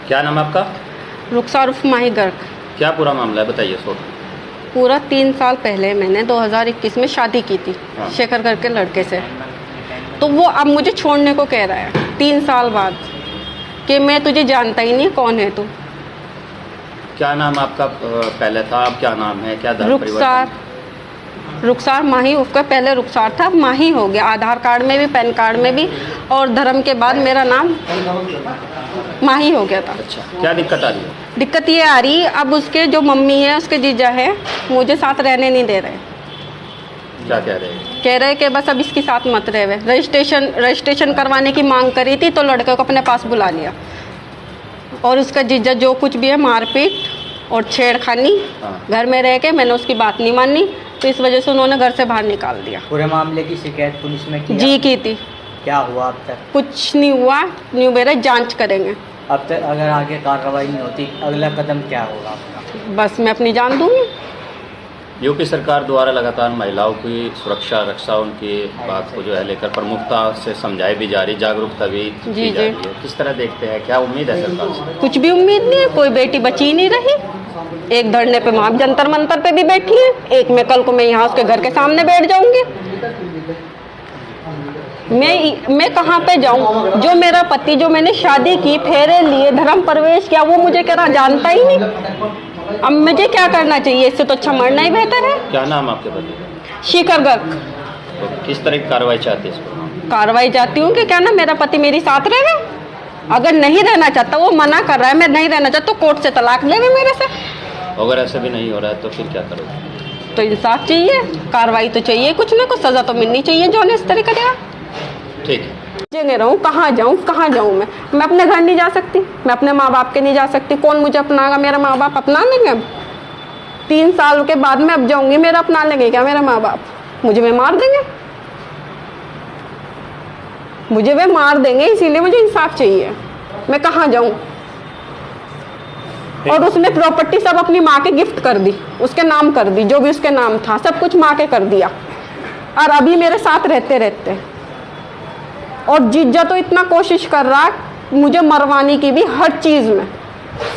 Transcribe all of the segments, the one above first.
क्या नाम है आपका? रुखसार उर्फ माही गर्ग। क्या पूरा मामला है, बताइए सो। पूरा 3 साल पहले मैंने 2021 में शादी की थी हाँ। शेखर गर्ग के लड़के से। तो वो अब मुझे छोड़ने को कह रहा है 3 साल बाद कि मैं तुझे जानता ही नहीं, कौन है तू। क्या नाम आपका पहले था, अब क्या नाम है, क्या धर्म रुखसार रुखसार माही, उसका पहले रुखसार था, अब माही हो गया। आधार कार्ड में भी, पैन कार्ड में भी, और धर्म के बाद मेरा नाम माही हो गया था। अच्छा, क्या दिक्कत आ रही है? दिक्कत ये आ रही, अब उसके जो मम्मी है, उसके जीजा है, मुझे साथ रहने नहीं दे रहे। क्या कह रहे हैं? कह रहे कि बस अब इसके साथ मत रहे। रजिस्ट्रेशन करवाने की मांग करी थी तो लड़के को अपने पास बुला लिया, और उसका जीजा जो कुछ भी है, मारपीट और छेड़खानी। हाँ। घर में रह के मैंने उसकी बात नहीं मानी, तो इस वजह से उन्होंने घर से बाहर निकाल दिया। पूरे मामले की शिकायत पुलिस में की? जी की थी। क्या हुआ अब तक? कुछ नहीं हुआ, न्यू मेरे जांच करेंगे। अब तक अगर आगे कार्रवाई नहीं होती, अगला कदम क्या होगा आपका? बस मैं अपनी जान दूंगी। यूपी सरकार द्वारा लगातार महिलाओं की सुरक्षा रक्षा, उनकी बात को जो है लेकर प्रमुखता से समझाई भी जा रही, जागरूकता भी की जा रही है। किस तरह देखते हैं, क्या उम्मीद है सरकार से? कुछ भी उम्मीद नहीं है, कोई बेटी बची ही नहीं रही। एक धरने पे वहाँ जंतर मंतर पे भी बैठी है, एक में कल को मैं यहाँ उसके घर के सामने बैठ जाऊंगी। मैं कहाँ पे जाऊँ? जो मेरा पति, जो मैंने शादी की, फेरे लिए, धर्म प्रवेश किया, वो मुझे कह जानता ही नहीं। अब मुझे क्या करना चाहिए? इससे तो अच्छा मरना ही बेहतर है। क्या नाम आपके पति का? शेखर गर्ग। तो किस तरह की कार्रवाई चाहती है इस पर? कार्रवाई चाहती हूँ कि क्या ना, मेरा पति मेरे साथ रहे। अगर नहीं रहना चाहता, वो मना कर रहा है, मैं नहीं रहना चाहता, तो कोर्ट से तलाक लेवे मेरे से। अगर ऐसा भी नहीं हो रहा है तो फिर क्या करोगे? तो इंसाफ चाहिए, कार्रवाई तो चाहिए, कुछ ना कुछ सजा तो मिलनी चाहिए जो इस तरह करेगा। ठीक है। जगह रहूँ, कहाँ जाऊँ मैं अपने घर नहीं जा सकती, मैं अपने माँ बाप के नहीं जा सकती। कौन मुझे अपनाएगा? मेरे माँ बाप अपना लेंगे? अब 3 साल के बाद मैं अब जाऊँगी, मेरा अपना लेंगे क्या मेरे माँ बाप? मुझे वे मार देंगे, इसीलिए मुझे इंसाफ चाहिए। मैं कहाँ जाऊँ? और उसने प्रॉपर्टी सब अपनी माँ के गिफ्ट कर दी, उसके नाम कर दी, जो भी उसके नाम था सब कुछ माँ के कर दिया। और अभी मेरे साथ रहते और जीजा तो इतना कोशिश कर रहा मुझे मरवाने की भी, हर चीज़ में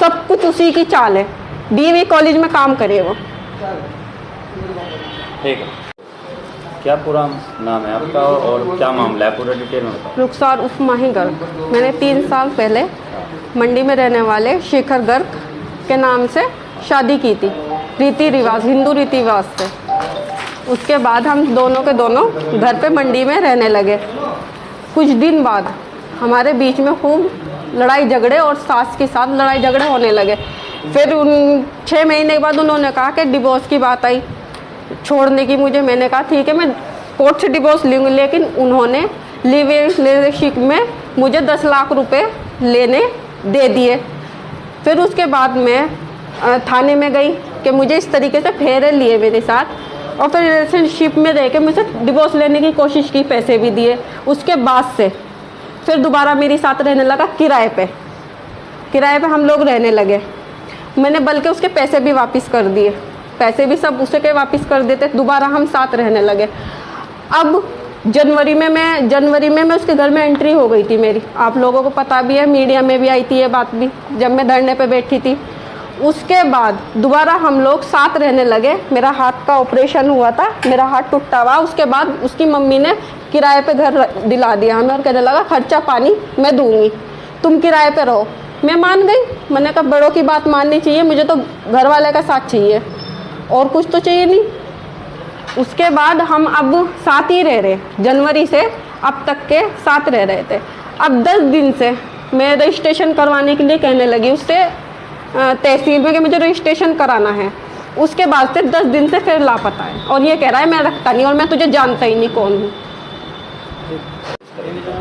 सब कुछ उसी की चाल है। डीएवी कॉलेज में काम करे वो। ठीक है। क्या पूरा नाम है आपका और क्या मामला है, पूरा डिटेल में बताओ। रुखसार उर्फ माही गर्ग। मैंने 3 साल पहले मंडी में रहने वाले शेखर गर्ग के नाम से शादी की थी, रीति रिवाज, हिंदू रीति रिवाज से। उसके बाद हम दोनों के दोनों घर पे मंडी में रहने लगे। कुछ दिन बाद हमारे बीच में खूब लड़ाई झगड़े और सास के साथ लड़ाई झगड़े होने लगे। फिर 6 महीने के बाद उन्होंने कहा कि डिवोर्स की बात आई, छोड़ने की मुझे। मैंने कहा ठीक है, मैं कोर्ट से डिवोर्स लूँगी, लेकिन उन्होंने लिव इन रिलेशनशिप में मुझे 10 लाख रुपए लेने दे दिए। फिर उसके बाद मैं थाने में गई कि मुझे इस तरीके से फेरे लिए मेरे साथ, और फिर रिलेशनशिप में रह के मुझसे डिवोर्स लेने की कोशिश की, पैसे भी दिए। उसके बाद से फिर दोबारा मेरे साथ रहने लगा किराए पे हम लोग रहने लगे। मैंने बल्कि उसके पैसे भी वापस कर दिए, पैसे भी सब उसे के वापस कर देते, दोबारा हम साथ रहने लगे। अब जनवरी में मैं उसके घर में एंट्री हो गई थी मेरी, आप लोगों को पता भी है, मीडिया में भी आई थी ये बात भी, जब मैं धरने पे बैठी थी। उसके बाद दोबारा हम लोग साथ रहने लगे। मेरा हाथ का ऑपरेशन हुआ था, मेरा हाथ टूटा हुआ। उसके बाद उसकी मम्मी ने किराए पे घर दिला दिया हमें, और कहने लगा खर्चा पानी मैं दूंगी, तुम किराए पे रहो। मैं मान गई, मैंने कहा बड़ों की बात माननी चाहिए, मुझे तो घर वाले का साथ चाहिए और कुछ तो चाहिए नहीं। उसके बाद हम अब साथ ही रह रहे, जनवरी से अब तक के साथ रह रहे थे। अब 10 दिन से मैं रजिस्ट्रेशन करवाने के लिए कहने लगी उससे तहसील में कि मुझे रजिस्ट्रेशन कराना है। उसके बाद से 10 दिन से फिर लापता है, और ये कह रहा है मैं रखता नहीं और मैं तुझे जानता ही नहीं कौन हूँ।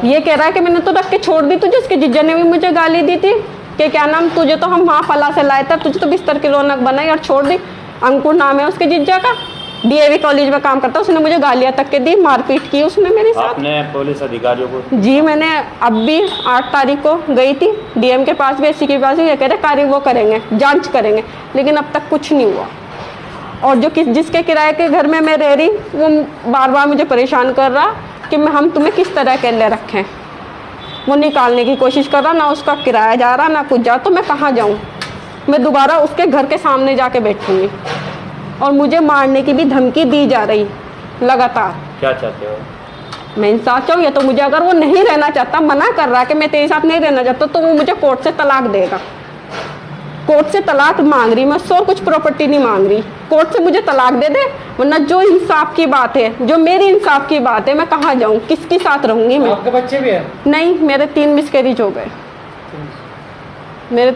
ये कह रहा है कि मैंने तो रख के छोड़ दी तुझे। उसके जीजा ने भी मुझे गाली दी थी कि क्या नाम, तुझे तो हम वहाँ फला से लाए थे, तुझे तो बिस्तर की रौनक बनाई और छोड़ दी। अंकुर नाम है उसके जीजा का, डीएवी कॉलेज में काम करता। उसने मुझे गालियाँ तक के दी, मारपीट की उसने मेरे साथ। आपने पुलिस अधिकारियों को? जी, मैंने अब भी 8 तारीख को गई थी डीएम के पास भी, एससी के पास भी। ये कह रहे कार्य वो करेंगे, जांच करेंगे, लेकिन अब तक कुछ नहीं हुआ। और जो जिसके किराए के घर में मैं रह रही, वो बार बार मुझे परेशान कर रहा कि हम तुम्हें किस तरह के लिए रखें। वो निकालने की कोशिश कर रहा, ना उसका किराया जा रहा ना कुछ जा, तो मैं कहाँ जाऊँ? मैं दोबारा उसके घर के सामने जाके बैठूंगी। और मुझे मारने की भी धमकी दी जा रही लगातार। क्या चाहते हो? मैं इंसाफ चाहूँ, या तो मुझे अगर वो नहीं रहना चाहता, मना कर रहा है कि मैं तेरे साथ नहीं रहना चाहता, तो वो मुझे कोर्ट से तलाक देगा। कोर्ट से तलाक मांग रही मैं, उससे और कुछ प्रॉपर्टी नहीं मांग रही। कोर्ट से मुझे तलाक दे दे, वरना जो इंसाफ की बात है, जो मेरी इंसाफ की बात है, मैं कहाँ जाऊँ, किसके साथ रहूँगी मैं? आपके बच्चे भी हैं? नहीं, मेरे 3 मिसकैरेज हो गए। मेरे